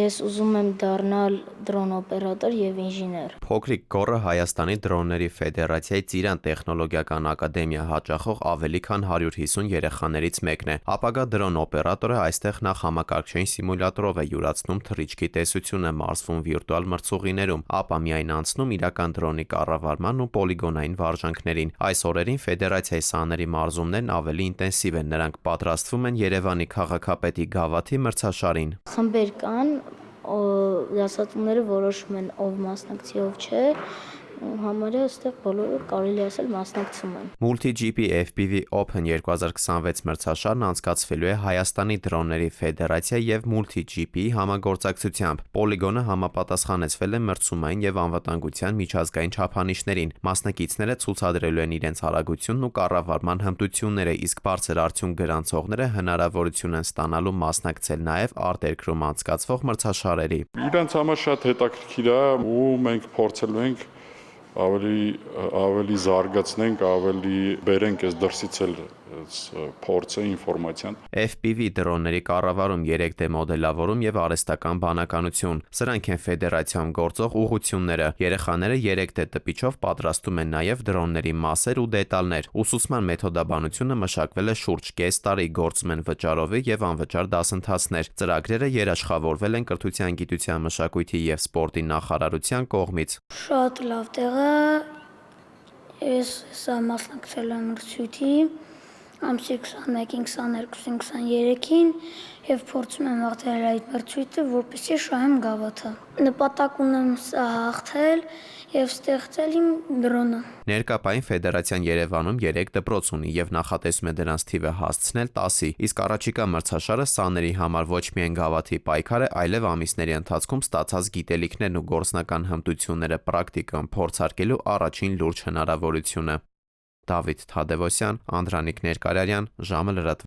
Ես ուզում եմ դառնալ դրոն օպերատոր եւ ինժեներ։ Փոքրիկ Գոռը Հայաստանի դրոնների ֆեդերացիայի Ծիրան տեխնոլոգիական ակադեմիա հաճախող ավելի քան 150 երեխաներից մեկն է։ Ապագա դրոն օպերատորը այստեղ նախ համակարգչային սիմուլյատորով է յուրացնում թռիչքի տեսությունը, մարզվում վիրտուալ մրցուղիներում, ապա միայն անցնում իրական դրոնի կառավարման ու պոլիգոնային վարժանքներին։ Այս օրերին ֆեդերացիայի սաների մարզումներն ավելի ինտենսիվ են, նրանք պատրաստվում են Երևանի քաղաքապետի գավաթի մրցաշարին։ Խմբեր կան, դասատուները որոշում են ով մասնակցի, ով չէ, համարյա այստեղ բոլորը կարելի ասել մասնակցում են։ Multi-GP FPV Open 2026 մրցաշարն անցկացվելու է Հայաստանի դրոնների ֆեդերացիա եւ Multi-GP համագործակցությամբ։ Պոլիգոնը համապատասխանեցվել է մրցումային եւ անվտանգության միջազգային չափանիշներին։ Մասնակիցները ցուցադրելու են իրենց արագությունն ու կառավարման հմտությունները, իսկ բարձր արդյունք գրանցողները հնարավորություն են ստանալու մասնակցել նաեւ արտերկրում անցկացվող մրցաշարերի։ Իրենց համար շատ հետաքրքիր է ու մենք փորձելու ենք ավելի զարգացնենք, ավելի բերենք այս դրսից էլ փորձը, ինֆորմացիան։ FPV դրոնների կառավարում 3D մոդելավորում եւ արհեստական բանականություն։ Սրանք են ֆեդերացիայում գործող ուղղությունները։ Երեխաները 3D տպիչով պատրաստում են նաեւ դրոնների մասեր ու դետալներ։ Ուսուցման մեթոդաբանությունը մշակվել է շուրջ կես տարի, գործում են վճարովի եւ անվճար դասընթացներ։ Ծրագրերը երաշխավորվել են Կրթության, գիտության, մշակույթի եւ սպորտի նախարարության կողմից։ Շատ լավ տեղ է։ Ես սա մասնակցել եմ մրցույթի ամսի 21-ին, 22-ին, 23-ին եւ փորձում եմ հաղթել այդ մրցույթը, որպեսզի շահեմ գավաթը։ Նպատակ ունեմ սա հաղթել եւ ստեղծել իմ դրոնը։ Ներկապային ֆեդերացիան Երևանում 3 դպրոց ունի եւ նախատեսում է դրանց թիվը հասցնել 10-ի, իսկ առաջիկա մրցաշարը սաների համար ոչ միայն գավաթի պայքար է, այլև ամիսների ընթացքում ստացած գիտելիքներն ու գործնական հմտությունները պրակտիկան փորձարկելու առաջին լուրջ հնարավորությունը։ Դավիթ Թադևոսյան, Անդրանիկ Ներկարարյան, ժամը լրատվ